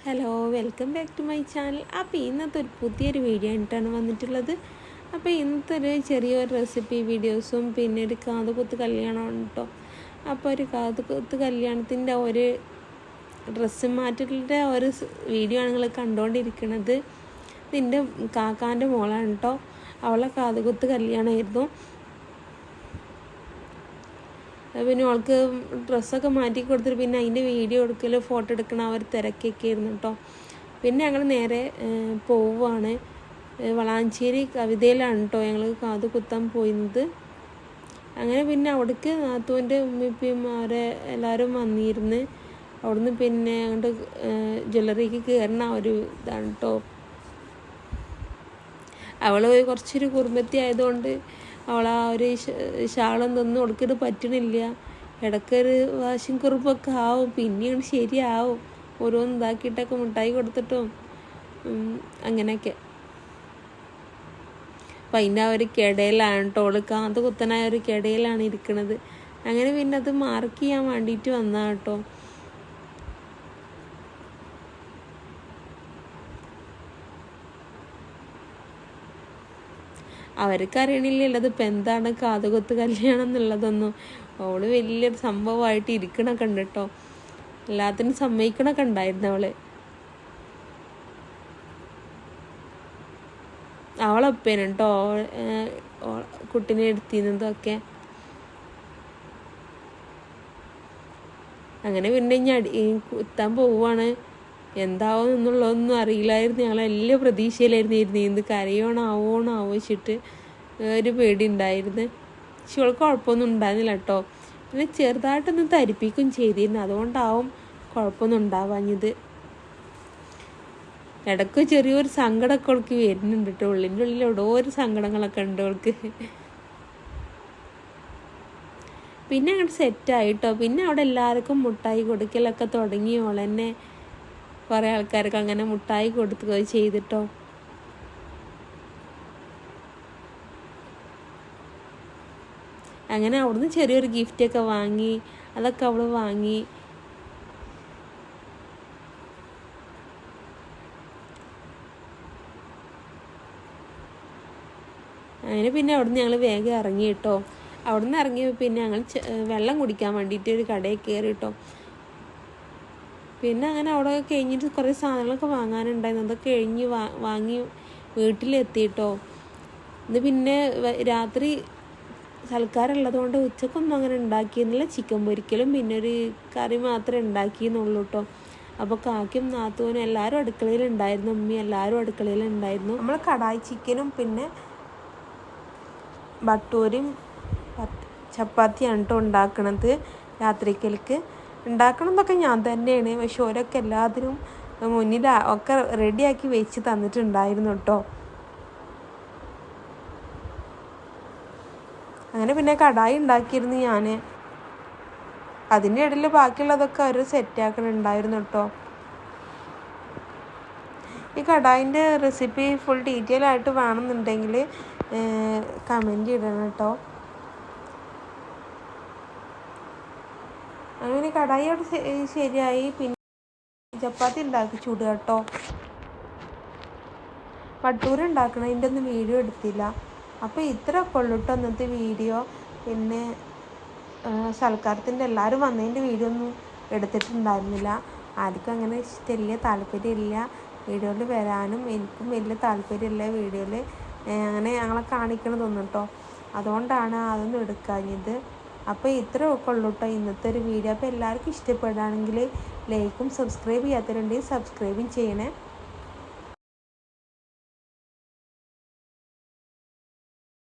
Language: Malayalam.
Hello, welcome back to my channel. അപ്പോൾ ഇന്നത്തെ ഒരു പുതിയൊരു വീഡിയോ ആയിട്ടാണ് വന്നിട്ടുള്ളത്. അപ്പോൾ ഇന്നത്തെ ഒരു ചെറിയൊരു റെസിപ്പി വീഡിയോസും പിന്നെ ഒരു കാതുകുത്ത് കല്യാണമാണ് കേട്ടോ. അപ്പോൾ ഒരു കാതുകുത്ത് കല്യാണത്തിൻ്റെ ഒരു ഡ്രസ്സ് മാറ്റലിൻ്റെ ഒരു വീഡിയോ ആണ് നിങ്ങൾ കണ്ടുകൊണ്ടിരിക്കുന്നത്. ഇതിൻ്റെ കാക്കാൻ്റെ മോളാണ് കേട്ടോ. അവളെ കാതുകുത്ത് കല്യാണമായിരുന്നു. പിന്നെ അവൾക്ക് ഡ്രസ്സൊക്കെ മാറ്റി കൊടുത്തിട്ട് പിന്നെ അതിൻ്റെ വീഡിയോ എടുക്കൽ ഫോട്ടോ എടുക്കണം അവർ തിരക്കൊക്കെ ആയിരുന്നു കേട്ടോ. പിന്നെ ഞങ്ങൾ നേരെ പോവുകയാണ്. വളാഞ്ചേരി കവിതയിലാണ് കേട്ടോ ഞങ്ങൾ കാത് കുത്താൻ പോയിരുന്നത്. അങ്ങനെ പിന്നെ അവിടേക്ക് നാത്തൂൻ്റെ ഉമ്മിപ്പിയും അവരെ എല്ലാവരും വന്നിരുന്ന് അവിടുന്ന് പിന്നെ അങ്ങോട്ട് ജ്വല്ലറിക്ക് കയറുന്ന ഒരു ഇതാണ് കേട്ടോ. അവൾ കുറച്ചൊരു കുറുമ്പത്തി ആയതുകൊണ്ട് അവൾ ആ ഒരു ഷാളൊന്നും കൊടുക്കിട്ട് പറ്റണില്ല. ഇടയ്ക്കൊരു വാശിയും കുറുമ്പൊക്കെ ആവും, പിന്നെയാണ് ശരിയാവും. ഓരോന്ന് ഇതാക്കിയിട്ടൊക്കെ മിഠായി കൊടുത്തിട്ടും അങ്ങനെയൊക്കെ. അപ്പം അതിൻ്റെ ആ ഒരു കിടയിലാണ് കേട്ടോ, അവൾ കാത് കുത്തനായ ഒരു കിടയിലാണ് ഇരിക്കണത്. അങ്ങനെ പിന്നെ അത് മാർക്ക് ചെയ്യാൻ വേണ്ടിയിട്ട് വന്നതാണ് കേട്ടോ. അവർക്ക് അറിയണില്ലല്ലോ അതിപ്പോൾ എന്താണ് കാതുകുത്ത് കല്യാണം എന്നുള്ളതൊന്നും. അവള് വലിയൊരു സംഭവമായിട്ട് ഇരിക്കണൊക്കെ ഉണ്ട് കേട്ടോ. എല്ലാത്തിനും സമ്മതിക്കണൊക്കെ ഉണ്ടായിരുന്നു അവള്. അവളൊപ്പേനും കേട്ടോ കുട്ടീനെ എടുത്തിരുന്നതൊക്കെ. അങ്ങനെ പിന്നെ കുത്താൻ പോവുകയാണ്. എന്താവും എന്നുള്ളതൊന്നും അറിയില്ലായിരുന്നു. ഞങ്ങളെല്ലാം പ്രതീക്ഷയിലായിരുന്നു ഇരുന്നത്. കരയോണാവോണോ ആവശ്യമായിട്ട് ഒരു പേടി ഉണ്ടായിരുന്നു. പക്ഷെ അവൾക്ക് കുഴപ്പമൊന്നും ഉണ്ടായിരുന്നില്ല കേട്ടോ. പിന്നെ ചെറുതായിട്ടൊന്ന് തരിപ്പിക്കും ചെയ്തിരുന്നു, അതുകൊണ്ടാവും കുഴപ്പമൊന്നും ഉണ്ടാവാഞ്ഞത്. ഇടയ്ക്ക് ചെറിയൊരു സങ്കടമൊക്കെ അവൾക്ക് വരുന്നുണ്ട് കേട്ടോ. ഉള്ളിൻ്റെ ഉള്ളിൽ എവിടെ ഒരു സങ്കടങ്ങളൊക്കെ ഉണ്ട് അവൾക്ക്. പിന്നെ അങ്ങോട്ട് സെറ്റായിട്ടോ. പിന്നെ അവിടെ എല്ലാവർക്കും മുട്ടായി കൊടുക്കലൊക്കെ തുടങ്ങി. ഓളെന്നെ കുറേ ആൾക്കാർക്ക് അങ്ങനെ മുട്ടായി കൊടുക്കുകയോ ചെയ്തിട്ടോ. അങ്ങനെ അവിടുന്ന് ചെറിയൊരു ഗിഫ്റ്റൊക്കെ വാങ്ങി, അതൊക്കെ അവൾ വാങ്ങി. അങ്ങനെ പിന്നെ അവിടുന്ന് ഞങ്ങൾ വേഗം ഇറങ്ങി കേട്ടോ. അവിടുന്ന് ഇറങ്ങിയപ്പോൾ പിന്നെ ഞങ്ങൾ വെള്ളം കുടിക്കാൻ വേണ്ടിയിട്ട് ഒരു കടയിൽ കയറി കേട്ടോ. പിന്നെ അങ്ങനെ അവിടെ കഴിഞ്ഞിട്ട് കുറേ സാധനങ്ങളൊക്കെ വാങ്ങാനുണ്ടായിരുന്നു. അതൊക്കെ കഴിഞ്ഞ് വാങ്ങി വീട്ടിലെത്തിയിട്ടോ. ഇത് പിന്നെ രാത്രി സൽക്കാരമുള്ളത് കൊണ്ട് ഉച്ചക്കൊന്നും അങ്ങനെ ഉണ്ടാക്കിയിരുന്നില്ല. ചിക്കൻ പൊരിക്കലും പിന്നെ ഒരു കറി മാത്രമേ ഉണ്ടാക്കിയെന്നുള്ളൂ കേട്ടോ. അപ്പോൾ കാക്കും നാത്തൂനും എല്ലാവരും അടുക്കളയിലുണ്ടായിരുന്നു. ഉമ്മി എല്ലാവരും അടുക്കളയിലുണ്ടായിരുന്നു. നമ്മൾ കടായി ചിക്കനും പിന്നെ ബട്ടൂരും ചപ്പാത്തിയാണ് കേട്ടോ ഉണ്ടാക്കണത്. രാത്രിക്കലേക്ക് ഉണ്ടാക്കണമെന്നൊക്കെ ഞാൻ തന്നെയാണ്. പക്ഷെ ഓരൊക്കെ എല്ലാത്തിനും മുന്നിൽ ഒക്കെ റെഡിയാക്കി വെച്ച് തന്നിട്ടുണ്ടായിരുന്നു കേട്ടോ. അങ്ങനെ പിന്നെ കടായി ഉണ്ടാക്കിയിരുന്നു ഞാൻ. അതിൻ്റെ ഇടയിൽ ബാക്കിയുള്ളതൊക്കെ അവർ സെറ്റാക്കണുണ്ടായിരുന്നു കേട്ടോ. ഈ കടായിൻ്റെ റെസിപ്പി ഫുൾ ഡീറ്റെയിൽ ആയിട്ട് വേണമെന്നുണ്ടെങ്കിൽ കമൻറ്റ് ഇടണം കേട്ടോ. അങ്ങനെ കടായി അവിടെ ശരിയായി. പിന്നെ ചപ്പാത്തി ഉണ്ടാക്കി ചൂടുക കേട്ടോ. വട്ടൂര് ഉണ്ടാക്കണതിൻ്റെ ഒന്നും വീഡിയോ എടുത്തില്ല. അപ്പോൾ ഇത്രയൊക്കെ ഉള്ളൂ കേട്ടോ ഇന്നത്തെ വീഡിയോ. പിന്നെ സൽക്കാരത്തിൻ്റെ എല്ലാവരും വന്നതിൻ്റെ വീഡിയോ ഒന്നും എടുത്തിട്ടുണ്ടായിരുന്നില്ല. ആർക്കും അങ്ങനെ വലിയ താല്പര്യമില്ല വീഡിയോയിൽ വരാനും. എനിക്കും വലിയ താല്പര്യമില്ല വീഡിയോയിൽ അങ്ങനെ ഞങ്ങളെ കാണിക്കണതൊന്നും കേട്ടോ. അതുകൊണ്ടാണ് അതൊന്നും എടുക്കാഞ്ഞത്. അപ്പോൾ ഇത്രയൊക്കെ ഉള്ളൂ കേട്ടോ ഇന്നത്തെ ഒരു വീഡിയോ. അപ്പോൾ എല്ലാവർക്കും ഇഷ്ടപ്പെടുകയാണെങ്കിൽ ലൈക്കും സബ്സ്ക്രൈബ് ചെയ്യാത്തവരുണ്ടെങ്കിൽ സബ്സ്ക്രൈബും ചെയ്യണേ.